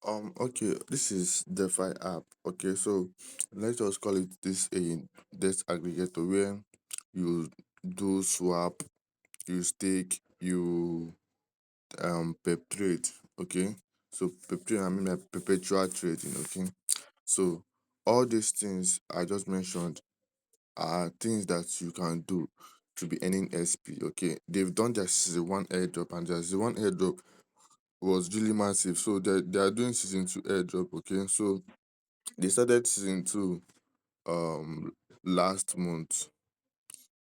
Okay, this is Defi App. Okay, so let's just call it this a desk aggregator where you do swap, you stake, you perp trade. Okay, so perp trade, I mean like perpetual trading. Okay, so all these things I just mentioned are things that you can do to be earning SP. Okay, they've done their season one airdrop, and their season one airdrop was really massive. So they are doing season two airdrop. Okay, so they started season two last month,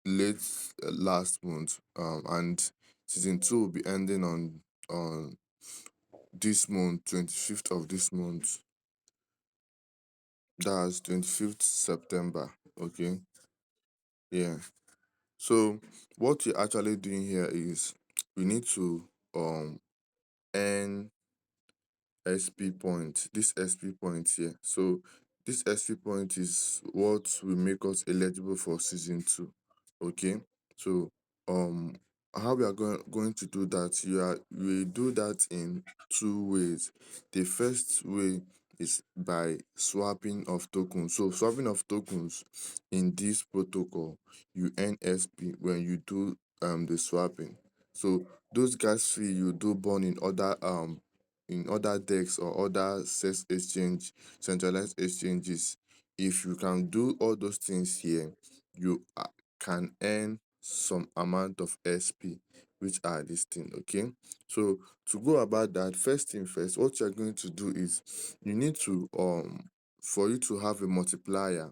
late last month, and season two will be ending on this month, 25th of this month. That's 25th September. Okay, yeah. So what you're actually doing here is we need to earn SP point, this SP point here. So this SP point is what will make us eligible for season two. Okay. So um how we are going to do that, we do that in two ways. The first way is by swapping of tokens. So swapping of tokens in this protocol, you earn SP when you do the swapping. So those gas fee you do burn in other decks or other sex exchange, centralized exchanges. If you can do all those things here, you can earn some amount of SP, which are this thing. Okay, so to go about that, first thing first, what you're going to do is you need to for you to have a multiplier,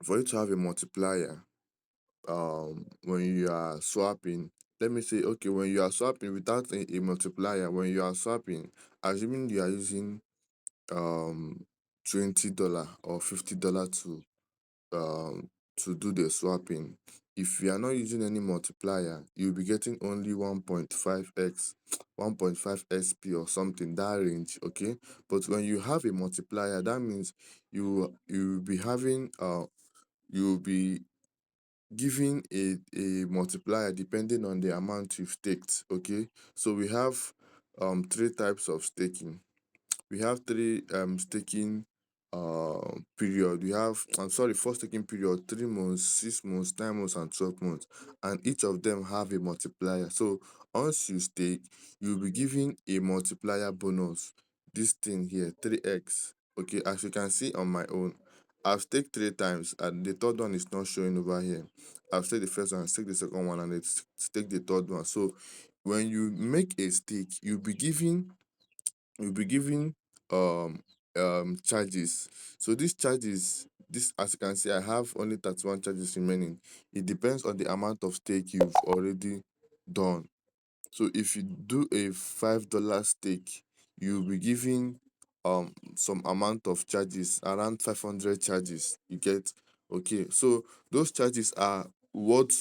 for you to have a multiplier when you are swapping. Let me say, okay, when you are swapping without a multiplier, when you are swapping, assuming you are using um $20 or $50 to do the swapping, if you are not using any multiplier, you'll be getting only 1.5x, 1.5 SP or something, that range. Okay, but when you have a multiplier, that means you'll be having you'll be giving a multiplier depending on the amount you've staked. Okay, so we have three types of staking. We have three staking period. We have, I'm sorry, four staking period: 3 months, 6 months, 9 months, and 12 months. And each of them have a multiplier. So once you stake, you'll be given a multiplier bonus. This thing here, 3x. Okay, as you can see on my own, I've staked 3 times and the third one is not showing over here. I've staked the first one, staked the second one, and it's staked the third one. So when you make a stake, you'll be giving um charges. So these charges, this, as you can see, I have only 31 charges remaining. It depends on the amount of stake you've already done. So if you do a $5 stake, you'll be giving some amount of charges, around 500 charges. You get? Okay. So those charges are what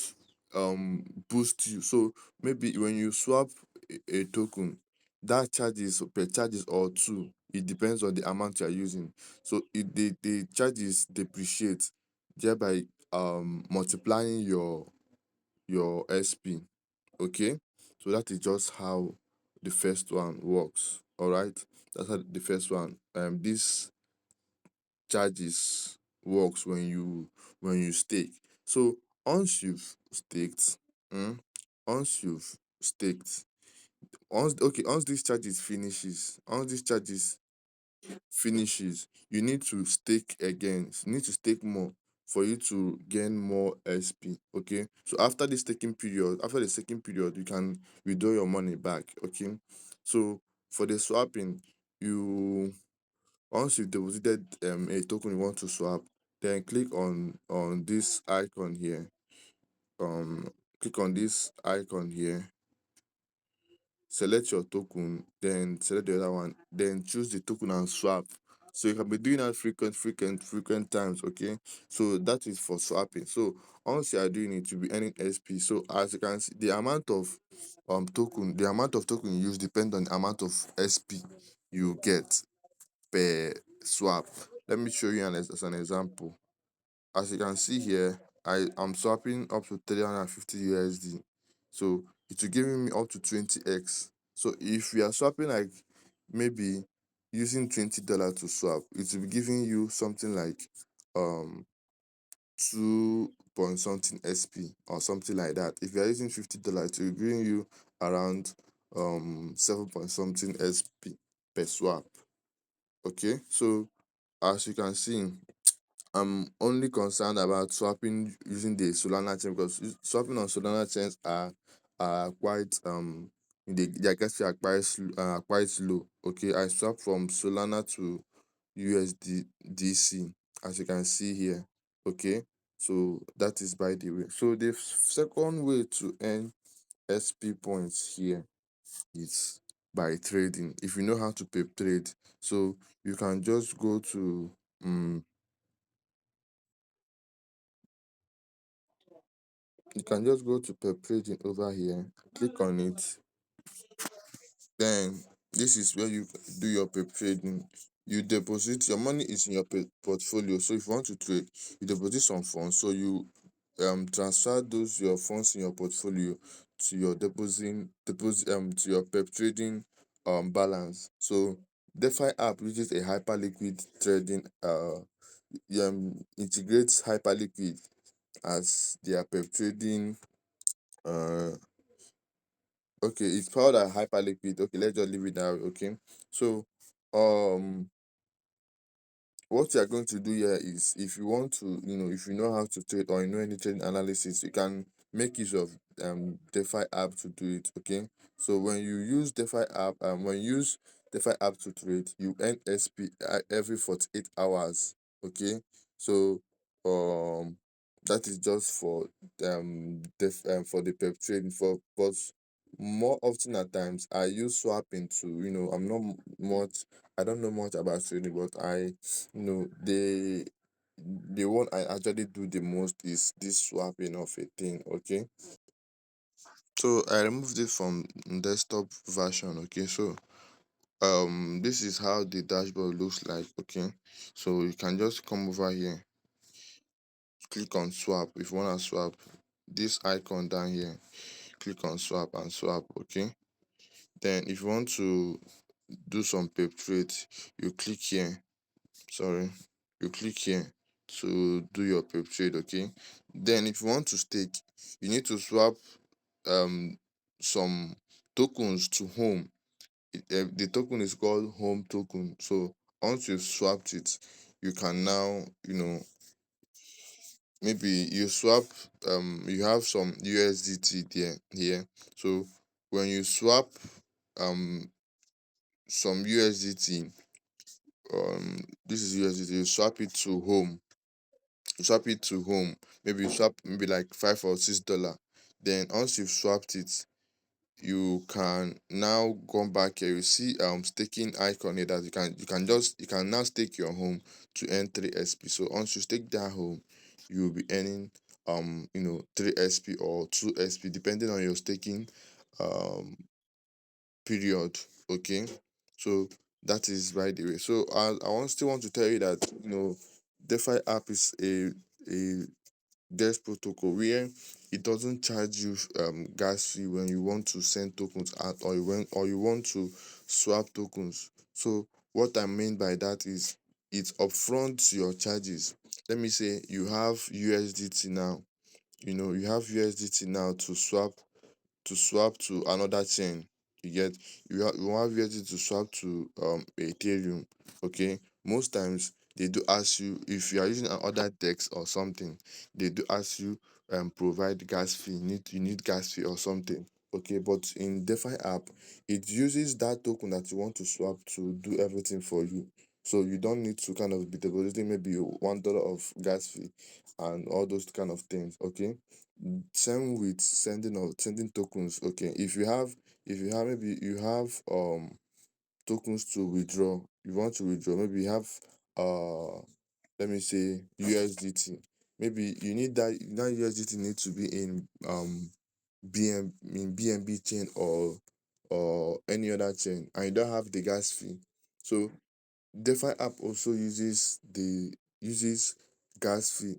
boost you. So maybe when you swap a token, that charges per charges or two. It depends on the amount you're using. So the charges depreciate, thereby multiplying your SP. Okay, so that is just how the first one works. All right, that's how the first one this charges works when you stake. So once you've staked, mm, once you've staked, once this charges finishes, once this charges finishes, you need to stake again. You need to stake more for you to gain more SP. Okay. So after the staking period, you can withdraw your money back. Okay. So for the swapping, you once you've deposited a token you want to swap, then click on this icon here. Click on this icon here, select your token, then select the other one, then choose the token and swap. So you can be doing that frequent times. Okay, so that is for swapping. So once you are doing it, you'll be earning SP. So as you can see, the amount of token you use depend on the amount of SP you get per swap. Let me show you as an example. As you can see here, I am swapping up to 350 USD. So it will giving me up to 20x. So if we are swapping like maybe using $20 to swap, it will be giving you something like um 2 point something SP or something like that. If you are using $50, it will be giving you around 7 point something SP per swap. Okay, so as you can see, I'm only concerned about swapping using the Solana chain, because swapping on Solana chains are quite their gas fee are quite low. Okay, I swap from Solana to USDC, as you can see here. Okay, so that is by the way. So the second way to earn SP points here is by trading. If you know how to pay trade, so you can just go to um you can just go to Perp Trading over here, click on it. Then this is where you do your Perp Trading. You deposit your money is in your portfolio. So if you want to trade, you deposit some funds. So you transfer those your funds in your portfolio to your deposit to your Perp Trading balance. So DeFi app uses a hyperliquid trading integrates hyperliquid as their Perp Trading. uh Okay, it's powered by Hyperliquid. Okay, let's just leave it now. Okay, so um, what you are going to do here is, if you want to, if you know how to trade or you know any trading analysis, you can make use of DeFi app to do it. Okay, so when you use DeFi app to trade, you earn SP every 48 hours. Okay, so um, that is just for the pep trading for, but more often at times I use swapping to, I'm not much, I don't know much about trading, but the one I actually do the most is this swapping of a thing. Okay, so I removed it from desktop version. Okay, so this is how the dashboard looks like. Okay, so you can just come over here, click on swap. If you want to swap, this icon down here, click on swap and swap. Okay, then if you want to do some pep trade, you click here. Sorry, you click here to do your pep trade. Okay, then if you want to stake, you need to swap um some tokens to home. The token is called home token. So once you've swapped it, you can now, maybe you swap, you have some USDT there here. So when you swap um some USDT, this is USDT, you swap it to home. You swap it to home. Maybe you swap maybe like $5 or $6. Then once you've swapped it, you can now go back here. You see staking icon here, that you can now stake your home to earn 3 SP. So once you stake that home, you will be earning 3 SP or 2 SP, depending on your staking um period. Okay, so that is by the way. So still want to tell you that, DeFi app is a DEX protocol where it doesn't charge you gas fee when you want to send tokens out, or you want to swap tokens. So what I mean by that is, it upfronts your charges. Let me say you have USDT now. You have USDT now to swap to another chain. You get, you have USDT to swap to Ethereum. Okay, most times they do ask you, if you are using another DEX or something, they do ask you provide gas fee. You need gas fee or something. Okay, but in DeFi app, it uses that token that you want to swap to do everything for you. So you don't need to kind of be depositing maybe $1 of gas fee and all those kind of things. Okay, same with sending tokens. Okay, if you have maybe you have tokens to withdraw, you want to withdraw, maybe you have uh let me say USDT. Maybe you need that USDT need to be in BNB chain, or any other chain, and you don't have the gas fee. So DeFi app also uses gas fee,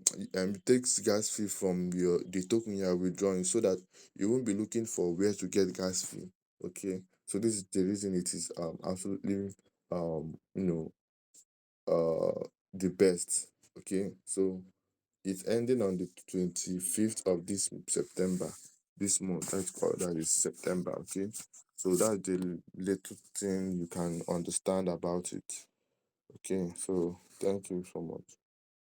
takes gas fee from the token you are withdrawing, so that you won't be looking for where to get gas fee. Okay, so this is the reason it is absolutely you know, the best. Okay, so it's ending on the 25th of this September, this month. That's called that is September. Okay, so that's the little thing you can understand about it. Okay, so thank you so much.